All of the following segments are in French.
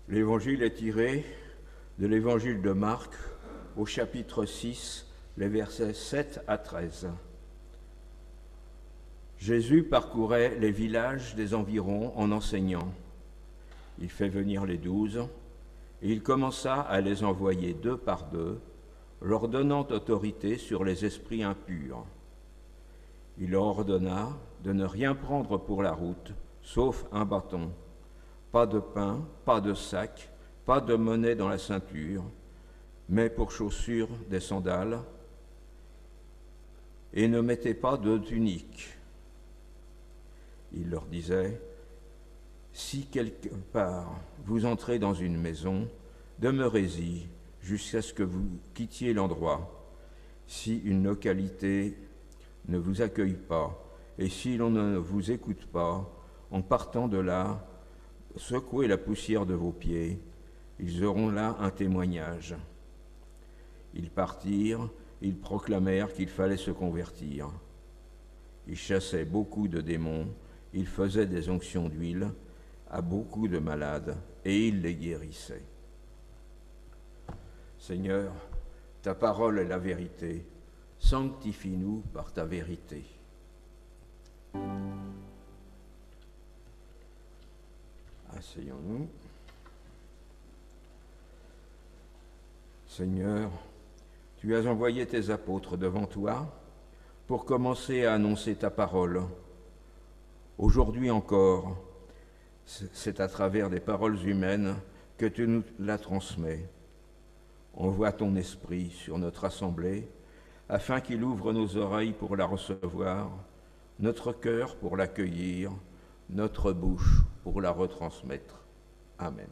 L'évangile est tiré de l'évangile de Marc au chapitre 6, les versets 7 à 13. Jésus parcourait les villages des environs en enseignant. Il fait venir les 12 et il commença à les envoyer deux par deux, leur donnant autorité sur les esprits impurs. Il leur ordonna de ne rien prendre pour la route, sauf un bâton, pas de pain, pas de sac, pas de monnaie dans la ceinture, mais pour chaussures des sandales, et ne mettez pas de tunique. Il leur disait, si quelque part vous entrez dans une maison, demeurez-y jusqu'à ce que vous quittiez l'endroit. Si une localité ne vous accueille pas, et si l'on ne vous écoute pas, en partant de là, secouez la poussière de vos pieds, ils auront là un témoignage. Ils partirent, ils proclamèrent qu'il fallait se convertir. Ils chassaient beaucoup de démons, ils faisaient des onctions d'huile à beaucoup de malades, et ils les guérissaient. Seigneur, ta parole est la vérité, sanctifie-nous par ta vérité. Asseyons-nous. Seigneur, tu as envoyé tes apôtres devant toi pour commencer à annoncer ta parole. Aujourd'hui encore, c'est à travers des paroles humaines que tu nous la transmets. Envoie ton esprit sur notre assemblée afin qu'il ouvre nos oreilles pour la recevoir, notre cœur pour l'accueillir, notre bouche pour la retransmettre. Amen.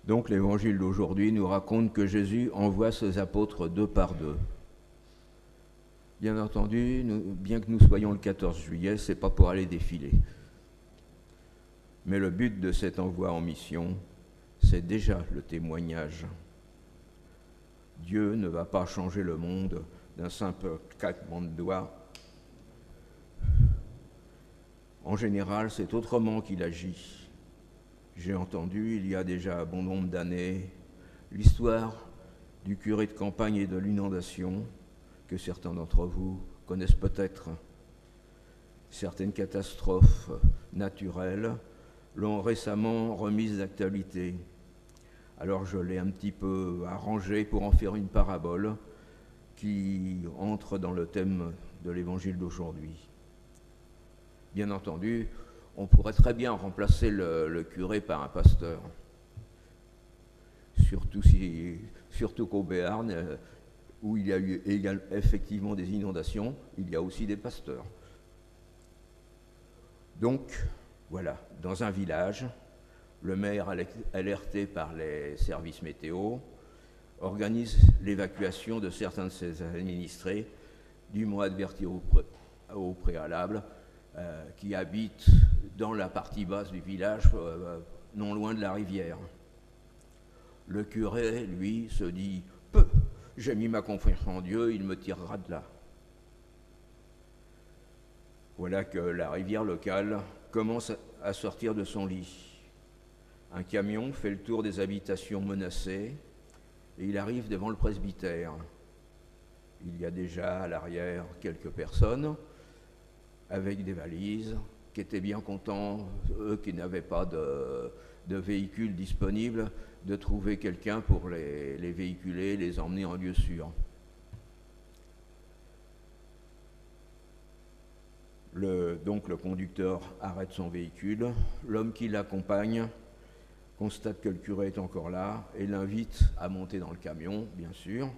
Donc l'évangile d'aujourd'hui nous raconte que Jésus envoie ses apôtres deux par deux. Bien entendu, bien que nous soyons le 14 juillet, ce n'est pas pour aller défiler. Mais le but de cet envoi en mission, c'est déjà le témoignage. Dieu ne va pas changer le monde d'un simple claquement de doigts. En général, c'est autrement qu'il agit. J'ai entendu, il y a déjà bon nombre d'années, l'histoire du curé de campagne et de l'inondation, que certains d'entre vous connaissent peut-être. Certaines catastrophes naturelles l'ont récemment remise d'actualité. Alors je l'ai un petit peu arrangé pour en faire une parabole qui entre dans le thème de l'évangile d'aujourd'hui. Bien entendu, on pourrait très bien remplacer le curé par un pasteur. Surtout qu'au Béarn, où il y a eu effectivement des inondations, il y a aussi des pasteurs. Donc, voilà, dans un village, le maire, alerté par les services météo, organise l'évacuation de certains de ses administrés, dûment advertis au préalable, qui habitent dans la partie basse du village, non loin de la rivière. Le curé, lui, se dit « Peu, j'ai mis ma confiance en Dieu, il me tirera de là. » Voilà que la rivière locale commence à sortir de son lit. Un camion fait le tour des habitations menacées et il arrive devant le presbytère. Il y a déjà à l'arrière quelques personnes avec des valises qui étaient bien contents, eux qui n'avaient pas de véhicules disponibles, de trouver quelqu'un pour les véhiculer, les emmener en lieu sûr. Donc le conducteur arrête son véhicule, l'homme qui l'accompagne constate que le curé est encore là et l'invite à monter dans le camion, bien sûr.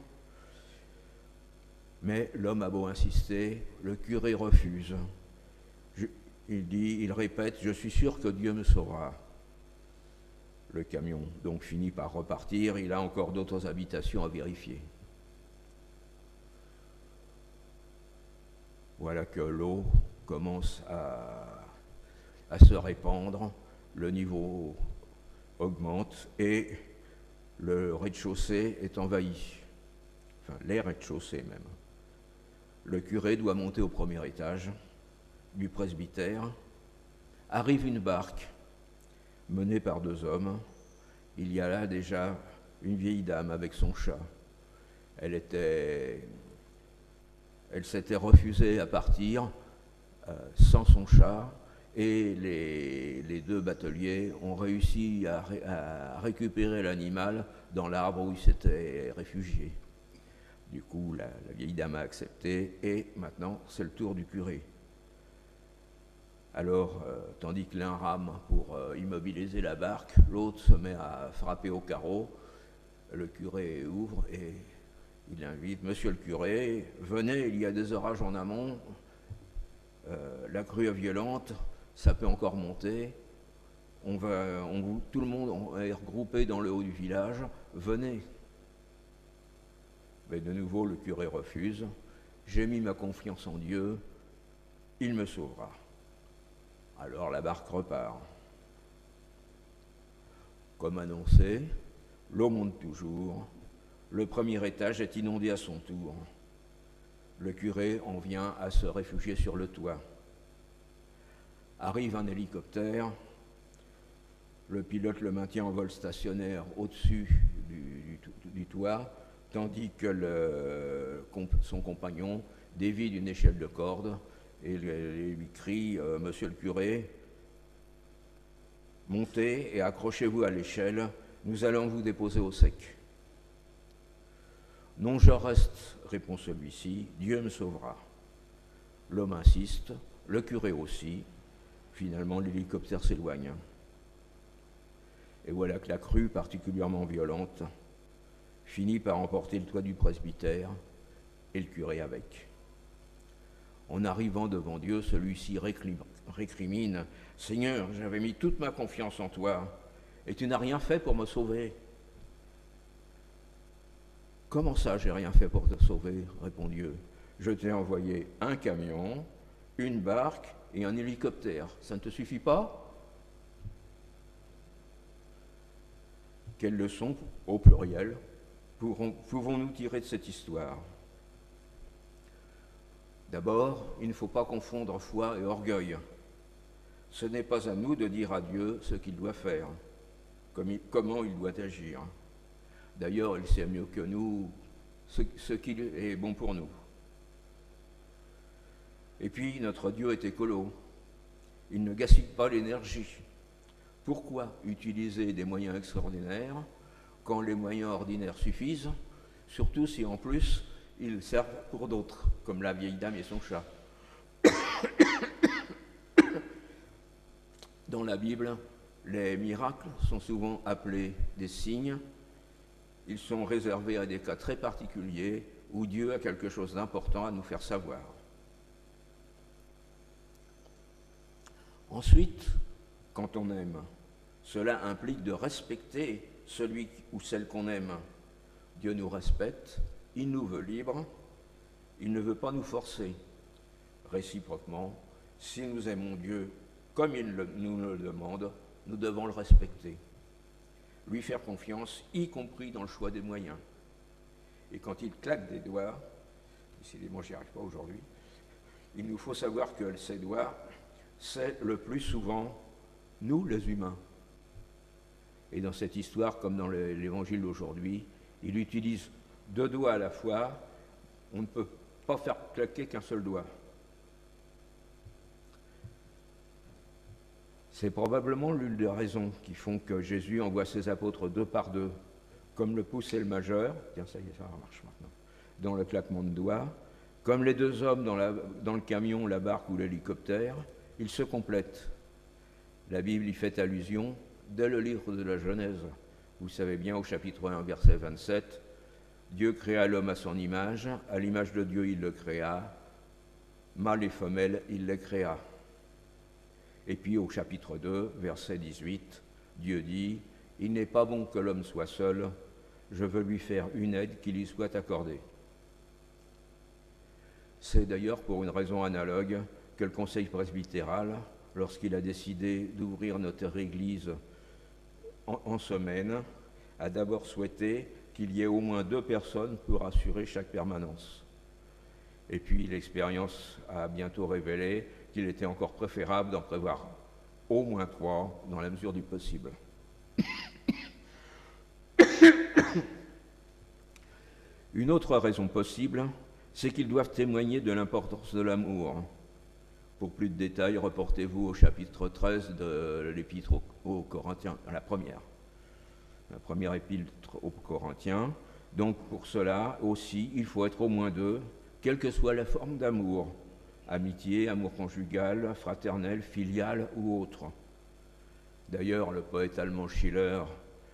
Mais l'homme a beau insister, le curé refuse. Il répète, je suis sûr que Dieu me sauvera. Le camion donc finit par repartir, il a encore d'autres habitations à vérifier. Voilà que l'eau commence à se répandre, le niveau augmente et le rez-de-chaussée est envahi, enfin les rez-de-chaussée même. Le curé doit monter au premier étage du presbytère. Arrive une barque menée par 2 hommes. Il y a là déjà une vieille dame avec son chat. Elle s'était refusée à partir sans son chat, et les 2 bateliers ont réussi à récupérer l'animal dans l'arbre où il s'était réfugié. Du coup, la vieille dame a accepté, et maintenant, c'est le tour du curé. Alors, tandis que l'un rame pour immobiliser la barque, l'autre se met à frapper au carreau. Le curé ouvre et il invite: Monsieur le curé, venez, il y a des orages en amont, la crue est violente, ça peut encore monter, tout le monde est regroupé dans le haut du village, venez. Mais de nouveau, le curé refuse. J'ai mis ma confiance en Dieu, il me sauvera. Alors la barque repart. Comme annoncé, l'eau monte toujours. Le premier étage est inondé à son tour. Le curé en vient à se réfugier sur le toit. Arrive un hélicoptère. Le pilote le maintient en vol stationnaire au-dessus du toit, tandis que son compagnon dévie d'une échelle de corde et lui crie: Monsieur le curé, montez et accrochez-vous à l'échelle, nous allons vous déposer au sec. Non, je reste, répond celui-ci, Dieu me sauvera. L'homme insiste, le curé aussi. Finalement, l'hélicoptère s'éloigne. Et voilà que la crue, particulièrement violente, finit par emporter le toit du presbytère et le curé avec. En arrivant devant Dieu, celui-ci récrimine: Seigneur, j'avais mis toute ma confiance en toi, et tu n'as rien fait pour me sauver. Comment ça, j'ai rien fait pour te sauver, répond Dieu. Je t'ai envoyé un camion, une barque et un hélicoptère. Ça ne te suffit pas? Quelle leçon, au pluriel, pouvons-nous tirer de cette histoire? D'abord, il ne faut pas confondre foi et orgueil. Ce n'est pas à nous de dire à Dieu ce qu'il doit faire, comment il doit agir. D'ailleurs, il sait mieux que nous ce qui est bon pour nous. Et puis, notre Dieu est écolo. Il ne gaspille pas l'énergie. Pourquoi utiliser des moyens extraordinaires quand les moyens ordinaires suffisent, surtout si en plus ils servent pour d'autres, comme la vieille dame et son chat? Dans la Bible, les miracles sont souvent appelés des signes. Ils sont réservés à des cas très particuliers où Dieu a quelque chose d'important à nous faire savoir. Ensuite, quand on aime, cela implique de respecter celui ou celle qu'on aime. Dieu nous respecte, il nous veut libres, il ne veut pas nous forcer. Réciproquement, si nous aimons Dieu comme il nous le demande, nous devons le respecter, lui faire confiance, y compris dans le choix des moyens. Et quand il claque des doigts, décidément j'y arrive pas aujourd'hui, il nous faut savoir que ces doigts, c'est le plus souvent nous les humains. Et dans cette histoire, comme dans l'évangile d'aujourd'hui, il utilise 2 doigts à la fois. On ne peut pas faire claquer qu'un seul doigt. C'est probablement l'une des raisons qui font que Jésus envoie ses apôtres 2 par 2, comme le pouce et le majeur, tiens ça y est, ça marche maintenant, dans le claquement de doigts, comme les 2 hommes dans le camion, la barque ou l'hélicoptère, ils se complètent. La Bible y fait allusion dès le livre de la Genèse. Vous savez bien, au chapitre 1, verset 27, Dieu créa l'homme à son image, à l'image de Dieu il le créa, mâle et femelle il les créa. Et puis au chapitre 2, verset 18, Dieu dit: il n'est pas bon que l'homme soit seul, je veux lui faire une aide qui lui soit accordée. C'est d'ailleurs pour une raison analogue que le Conseil presbytéral, lorsqu'il a décidé d'ouvrir notre Église en semaine, a d'abord souhaité qu'il y ait au moins 2 personnes pour assurer chaque permanence. Et puis l'expérience a bientôt révélé qu'il était encore préférable d'en prévoir au moins 3 dans la mesure du possible. Une autre raison possible, c'est qu'ils doivent témoigner de l'importance de l'amour. Pour plus de détails, reportez-vous au chapitre 13 de l'Épître aux Corinthiens, la première épître aux Corinthiens. Donc pour cela aussi, il faut être au moins 2, quelle que soit la forme d'amour, amitié, amour conjugal, fraternel, filial ou autre. D'ailleurs, le poète allemand Schiller,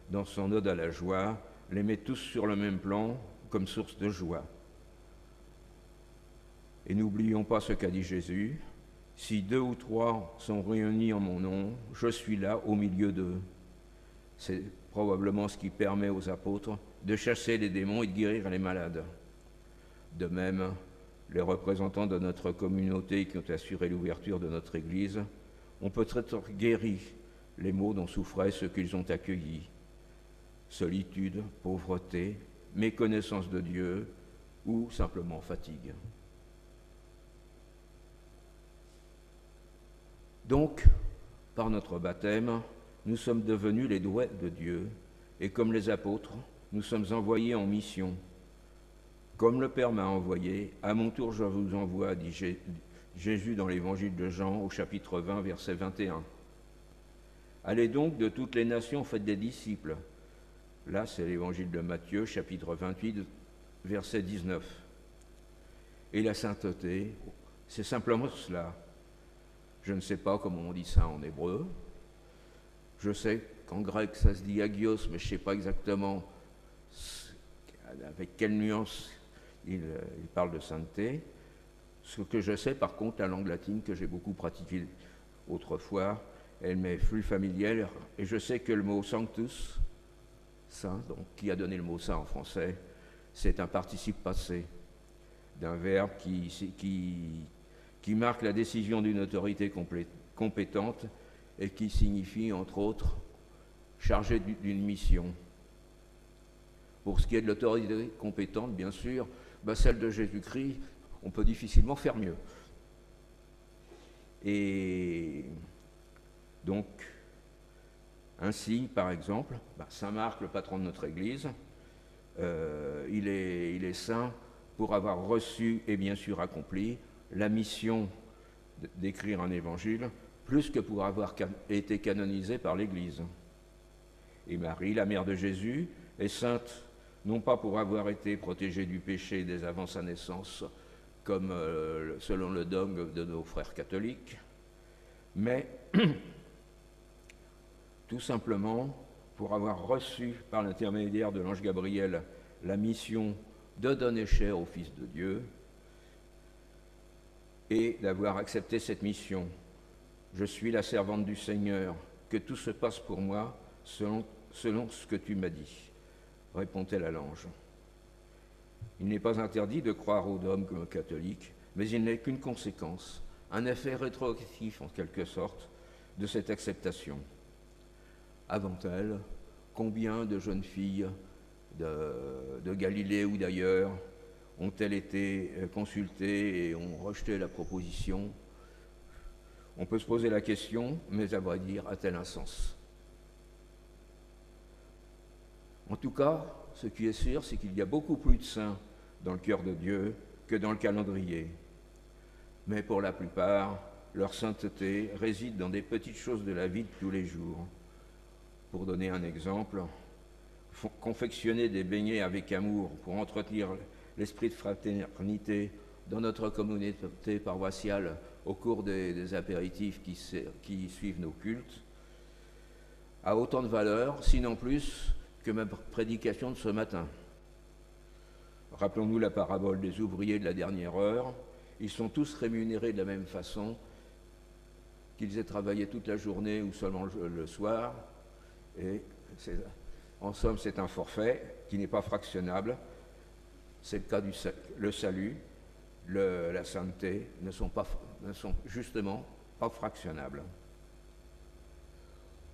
dans son Ode à la joie, les met tous sur le même plan comme source de joie. Et n'oublions pas ce qu'a dit Jésus, « Si 2 ou 3 sont réunis en mon nom, je suis là au milieu d'eux. » C'est probablement ce qui permet aux apôtres de chasser les démons et de guérir les malades. De même, les représentants de notre communauté qui ont assuré l'ouverture de notre Église ont peut-être guéri les maux dont souffraient ceux qu'ils ont accueillis. Solitude, pauvreté, méconnaissance de Dieu ou simplement fatigue. Donc, par notre baptême, nous sommes devenus les doigts de Dieu et comme les apôtres, nous sommes envoyés en mission. Comme le Père m'a envoyé, à mon tour je vous envoie, dit Jésus dans l'évangile de Jean au chapitre 20, verset 21. Allez donc de toutes les nations, faites des disciples. Là, c'est l'évangile de Matthieu, chapitre 28, verset 19. Et la sainteté, c'est simplement cela. Je ne sais pas comment on dit ça en hébreu. Je sais qu'en grec, ça se dit agios, mais je ne sais pas exactement avec quelle nuance il parle de sainteté. Ce que je sais, par contre, la langue latine que j'ai beaucoup pratiquée autrefois, elle m'est plus familière. Et je sais que le mot sanctus, saint, donc qui a donné le mot saint en français, c'est un participe passé d'un verbe qui marque la décision d'une autorité compétente et qui signifie, entre autres, chargé d'une mission. Pour ce qui est de l'autorité compétente, bien sûr, celle de Jésus-Christ, on peut difficilement faire mieux. Et donc, ainsi, par exemple, Saint Marc, le patron de notre Église, il est saint pour avoir reçu et bien sûr accompli la mission d'écrire un évangile, plus que pour avoir été canonisé par l'Église. Et Marie, la mère de Jésus, est sainte non pas pour avoir été protégée du péché dès avant sa naissance, comme selon le dogme de nos frères catholiques, mais tout simplement pour avoir reçu par l'intermédiaire de l'ange Gabriel la mission de donner chair au Fils de Dieu et d'avoir accepté cette mission. Je suis la servante du Seigneur, que tout se passe pour moi selon ce que tu m'as dit, répond-elle à l'ange. Il n'est pas interdit de croire au dogme comme catholique, mais il n'est qu'une conséquence, un effet rétroactif en quelque sorte de cette acceptation. Avant elle, combien de jeunes filles de Galilée ou d'ailleurs ont-elles été consultées et ont rejeté la proposition? On peut se poser la question, mais à vrai dire, a-t-elle un sens? En tout cas, ce qui est sûr, c'est qu'il y a beaucoup plus de saints dans le cœur de Dieu que dans le calendrier. Mais pour la plupart, leur sainteté réside dans des petites choses de la vie de tous les jours. Pour donner un exemple, confectionner des beignets avec amour pour entretenir l'esprit de fraternité dans notre communauté paroissiale au cours des apéritifs qui suivent nos cultes, a autant de valeur, sinon plus, que ma prédication de ce matin. Rappelons-nous la parabole des ouvriers de la dernière heure. Ils sont tous rémunérés de la même façon, qu'ils aient travaillé toute la journée ou seulement le soir. Et en somme, c'est un forfait qui n'est pas fractionnable. C'est le cas le salut, la sainteté ne sont justement pas fractionnables.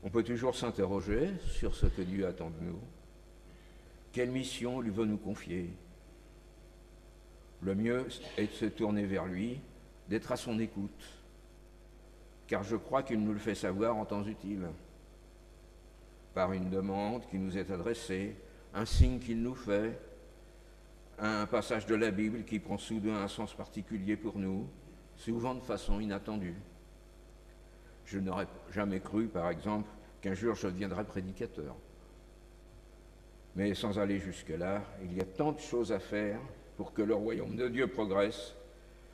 On peut toujours s'interroger sur ce que Dieu attend de nous. Quelle mission lui veut nous confier? Le mieux est de se tourner vers lui, d'être à son écoute, car je crois qu'il nous le fait savoir en temps utile, par une demande qui nous est adressée, un signe qu'il nous fait, un passage de la Bible qui prend soudain un sens particulier pour nous, souvent de façon inattendue. Je n'aurais jamais cru, par exemple, qu'un jour je deviendrais prédicateur. Mais sans aller jusque-là, il y a tant de choses à faire pour que le royaume de Dieu progresse,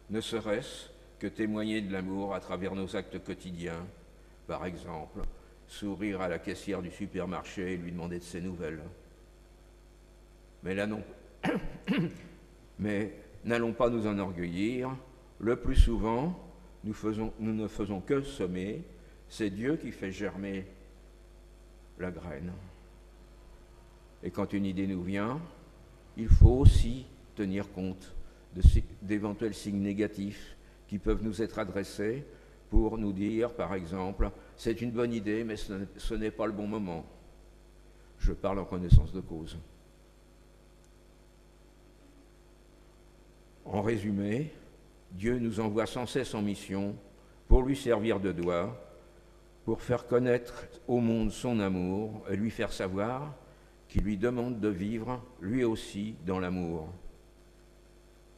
ne serait-ce que témoigner de l'amour à travers nos actes quotidiens. Par exemple, sourire à la caissière du supermarché et lui demander de ses nouvelles. Mais là non. Mais n'allons pas nous enorgueillir. Le plus souvent, nous ne faisons que semer. C'est Dieu qui fait germer la graine. Et quand une idée nous vient, il faut aussi tenir compte d'éventuels signes négatifs qui peuvent nous être adressés pour nous dire, par exemple, c'est une bonne idée, mais ce n'est pas le bon moment. Je parle en connaissance de cause. En résumé, Dieu nous envoie sans cesse en mission pour lui servir de doigt, pour faire connaître au monde son amour et lui faire savoir qu'il lui demande de vivre lui aussi dans l'amour.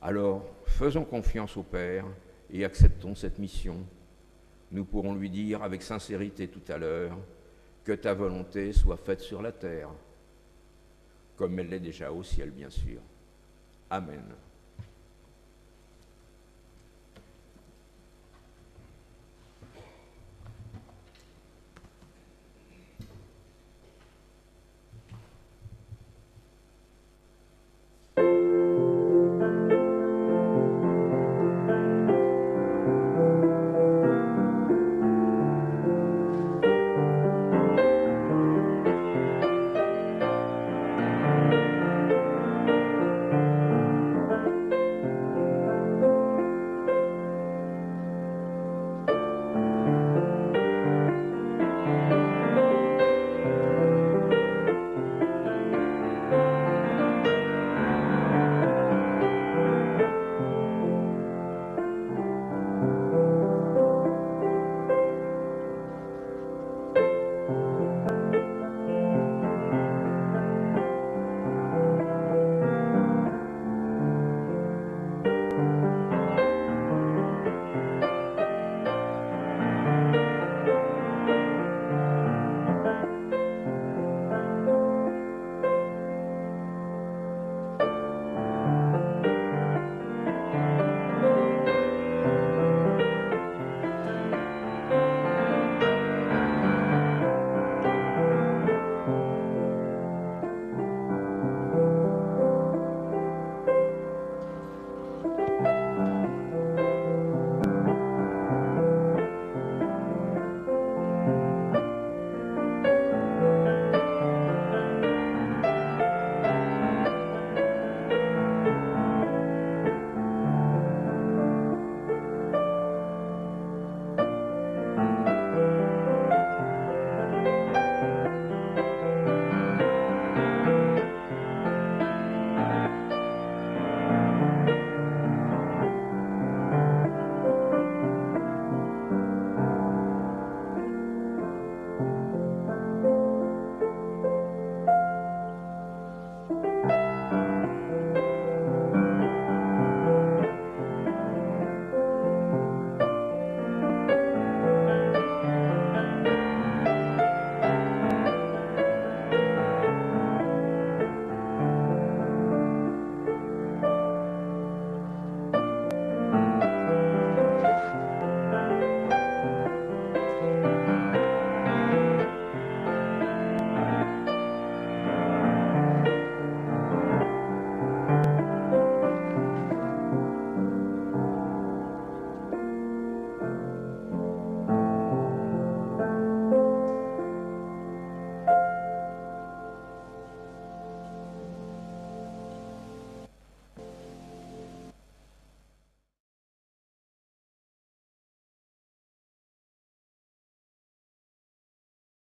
Alors, faisons confiance au Père et acceptons cette mission. Nous pourrons lui dire avec sincérité tout à l'heure que ta volonté soit faite sur la terre, comme elle l'est déjà au ciel, bien sûr. Amen.